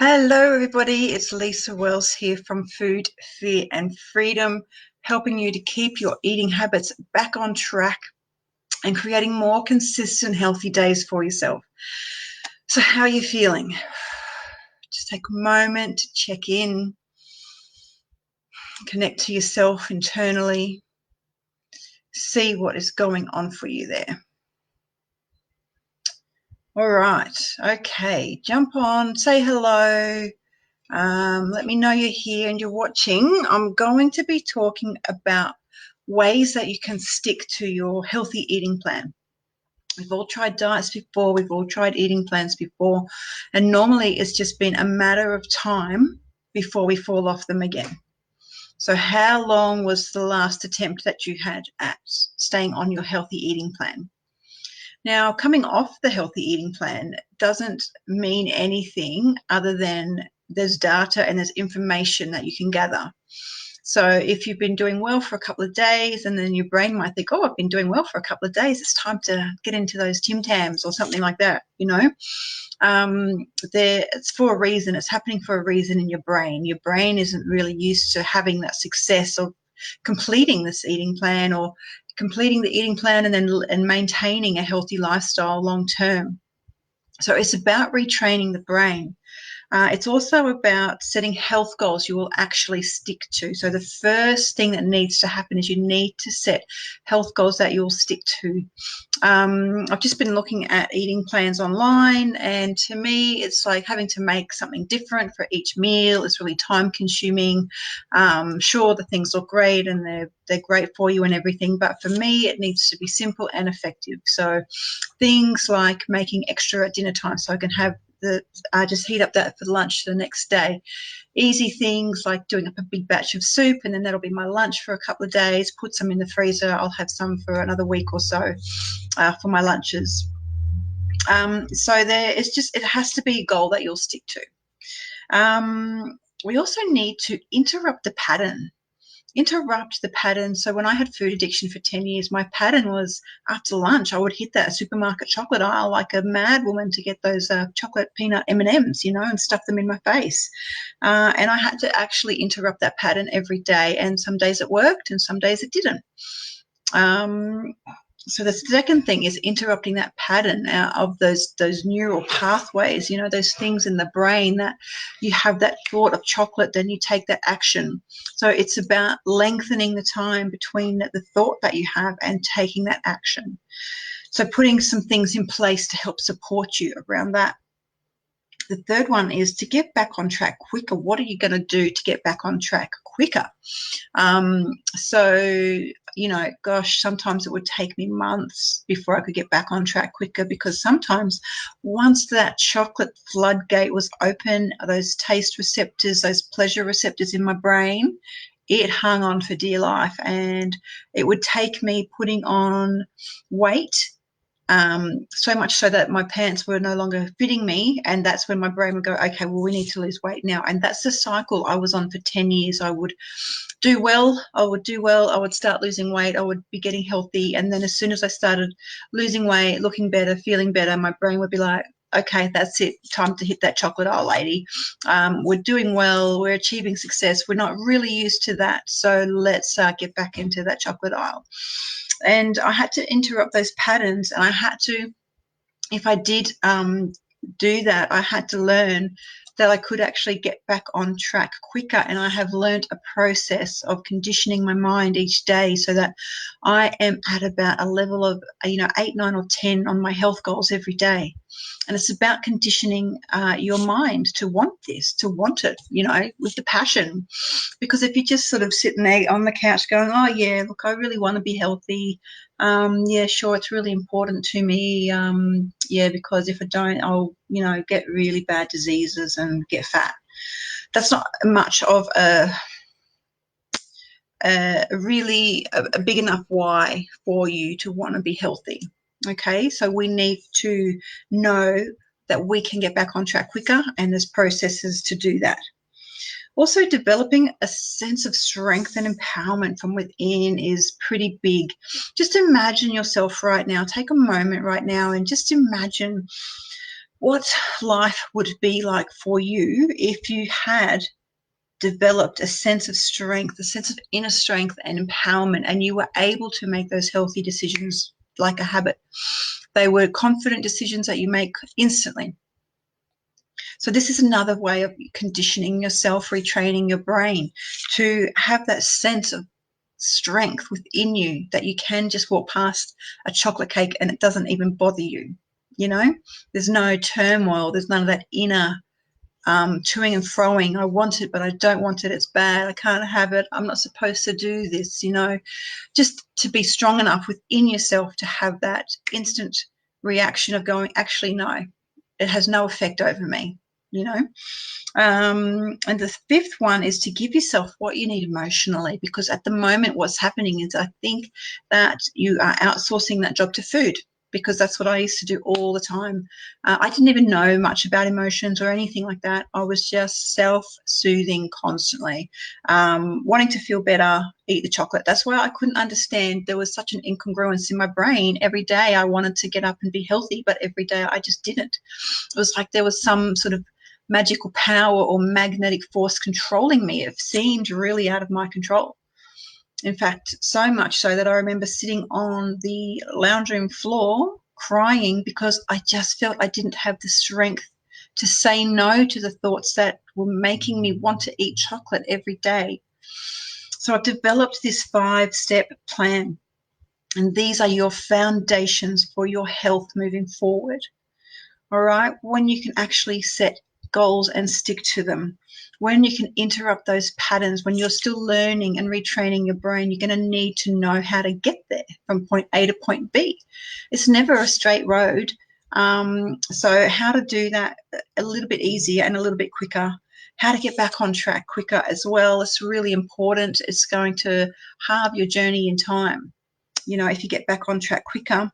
Hello, everybody. It's Lisa Wells here from Food, Fear and Freedom, helping you to keep your eating habits back on track and creating more consistent, healthy days for yourself. So, how are you feeling? Just take a moment to check in, connect to yourself internally, see what is going on for you there. All right. Okay. Jump on, say hello. Let me know you're here and you're watching. I'm going to be talking about ways that you can stick to your healthy eating plan. We've all tried diets before, we've all tried eating plans before, and normally it's just been a matter of time before we fall off them again. So, how long was the last attempt that you had at staying on your healthy eating plan? Now, coming off the healthy eating plan doesn't mean anything other than there's data and there's information that you can gather. So if you've been doing well for a couple of days and then your brain might think, oh, I've been doing well for a couple of days, it's time to get into those Tim Tams or something like that, it's for a reason. It's happening for a reason in your brain. Your brain isn't really used to having that success of completing this eating plan or completing the eating plan and maintaining a healthy lifestyle long term. So it's about retraining the brain. It's also about setting health goals you will actually stick to. So the first thing that needs to happen is you need to set health goals that you'll stick to. I've just been looking at eating plans online, and to me, it's like having to make something different for each meal. It's really time consuming. Sure, the things look great and they're great for you and everything, but for me, it needs to be simple and effective. So things like making extra at dinner time so I can have just heat up that for lunch the next day. Easy things like doing up a big batch of soup and then that'll be my lunch for a couple of days, put some in the freezer. I'll have some for another week or so for my lunches. So it has to be a goal that you'll stick to. We also need to interrupt the pattern. So when I had food addiction for 10 years, my pattern was after lunch, I would hit that supermarket chocolate aisle like a mad woman to get those chocolate peanut M&Ms, and stuff them in my face. And I had to actually interrupt that pattern every day. And some days it worked and some days it didn't. So the second thing is interrupting that pattern of those neural pathways, those things in the brain that you have that thought of chocolate, then you take that action. So it's about lengthening the time between the thought that you have and taking that action. So putting some things in place to help support you around that. The third one is to get back on track quicker. What are you going to do to get back on track quicker? Sometimes it would take me months before I could get back on track quicker, because sometimes once that chocolate floodgate was open, those taste receptors, those pleasure receptors in my brain, it hung on for dear life, and it would take me putting on weight, so much so that my pants were no longer fitting me, and that's when my brain would go, okay, well, we need to lose weight now. And that's the cycle I was on for 10 years. I would do well, I would start losing weight, I would be getting healthy, and then as soon as I started losing weight, looking better, feeling better, my brain would be like, okay, that's it, time to hit that chocolate aisle, lady. We're doing well, we're achieving success, we're not really used to that, so let's get back into that chocolate aisle. And I had to interrupt those patterns, and I had to, if I did do that, I had to learn that I could actually get back on track quicker. And I have learned a process of conditioning my mind each day so that I am at about a level of 8, 9 or 10 on my health goals every day. And it's about conditioning your mind to want this, to want it, with the passion. Because if you're just sort of sitting there on the couch going, oh, yeah, look, I really want to be healthy. Yeah, sure, it's really important to me. Because if I don't, I'll, get really bad diseases and get fat. That's not much of a big enough why for you to want to be healthy. Okay, so we need to know that we can get back on track quicker, and there's processes to do that. Also, developing a sense of strength and empowerment from within is pretty big. Just imagine yourself right now. Take a moment right now and just imagine what life would be like for you if you had developed a sense of strength, a sense of inner strength and empowerment, and you were able to make those healthy decisions like a habit. They were confident decisions that you make instantly. So this is another way of conditioning yourself, retraining your brain to have that sense of strength within you, that you can just walk past a chocolate cake and it doesn't even bother you. You know, there's no turmoil, there's none of that inner toing and froing. I want it, but I don't want it. It's bad. I can't have it. I'm not supposed to do this, you know. Just to be strong enough within yourself to have that instant reaction of going, actually, no, it has no effect over me, you know. And the fifth one is to give yourself what you need emotionally, because at the moment what's happening is I think that you are outsourcing that job to food, because that's what I used to do all the time. I didn't even know much about emotions or anything like that. I was just self-soothing constantly, wanting to feel better, eat the chocolate. That's why I couldn't understand. There was such an incongruence in my brain. Every day I wanted to get up and be healthy, but every day I just didn't. It was like there was some sort of magical power or magnetic force controlling me. It seemed really out of my control. In fact, so much so that I remember sitting on the lounge room floor crying because I just felt I didn't have the strength to say no to the thoughts that were making me want to eat chocolate every day. So I've developed this 5-step plan, and these are your foundations for your health moving forward. All right, when you can actually set goals and stick to them, when you can interrupt those patterns, when you're still learning and retraining your brain, you're going to need to know how to get there from point A to point B. It's never a straight road. So how to do that a little bit easier and a little bit quicker, how to get back on track quicker as well. It's really important. It's going to halve your journey in time. You know, if you get back on track quicker,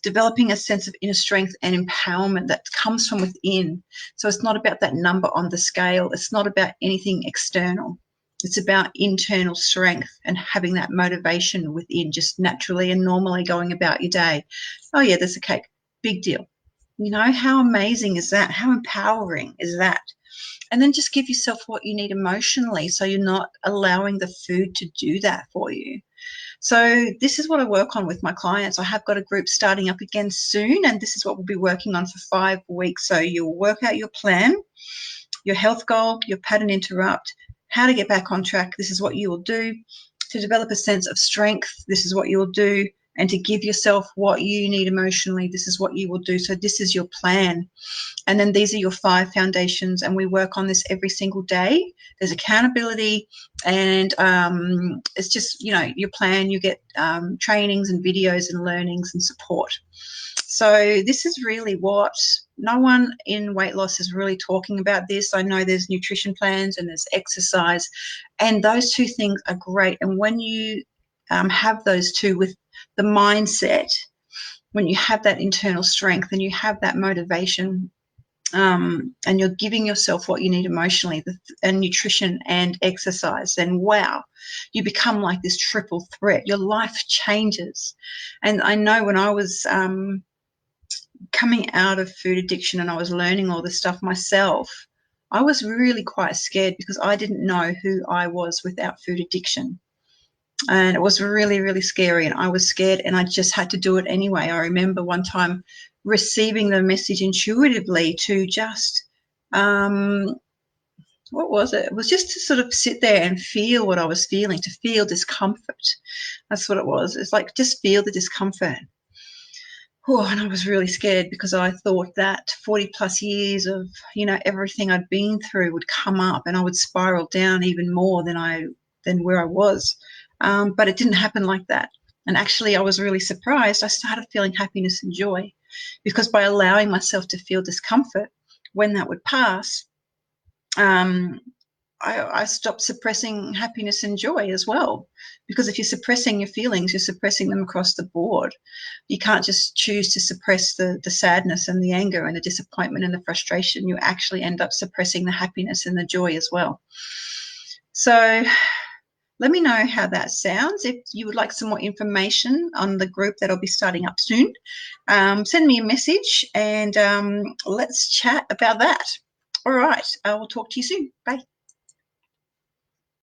developing a sense of inner strength and empowerment that comes from within. So it's not about that number on the scale. It's not about anything external. It's about internal strength and having that motivation within, just naturally and normally going about your day. Oh yeah, there's a cake. Big deal. You know, how amazing is that? How empowering is that? And then just give yourself what you need emotionally, so you're not allowing the food to do that for you. So this is what I work on with my clients. I have got a group starting up again soon, and this is what we'll be working on for 5 weeks. So you'll work out your plan, your health goal, your pattern interrupt, how to get back on track. This is what you will do. To develop a sense of strength, this is what you will do. And to give yourself what you need emotionally, this is what you will do. So this is your plan. And then these are your 5 foundations, and we work on this every single day. There's accountability, and it's just, you know, your plan. You get trainings and videos and learnings and support. So this is really what no one in weight loss is really talking about this. I know there's nutrition plans and there's exercise, and those 2 things are great. And when you have those 2 with the mindset, when you have that internal strength and you have that motivation, and you're giving yourself what you need emotionally, and nutrition and exercise, then wow, you become like this triple threat. Your life changes. And I know when I was coming out of food addiction and I was learning all this stuff myself, I was really quite scared because I didn't know who I was without food addiction. And it was really, really scary, and I was scared, and I just had to do it anyway. I remember one time receiving the message intuitively to just, what was it? It was just to sort of sit there and feel what I was feeling, to feel discomfort. That's what it was. It's like, just feel the discomfort. Oh, and I was really scared because I thought that 40 plus years of, you know, everything I'd been through would come up and I would spiral down even more than where I was. But it didn't happen like that. And actually, I was really surprised. I started feeling happiness and joy, because by allowing myself to feel discomfort, when that would pass, I stopped suppressing happiness and joy as well. Because if you're suppressing your feelings, you're suppressing them across the board. You can't just choose to suppress the sadness and the anger and the disappointment and the frustration. You actually end up suppressing the happiness and the joy as well. So let me know how that sounds. If you would like some more information on the group that I'll be starting up soon, send me a message and let's chat about that. All right, I will talk to you soon. Bye.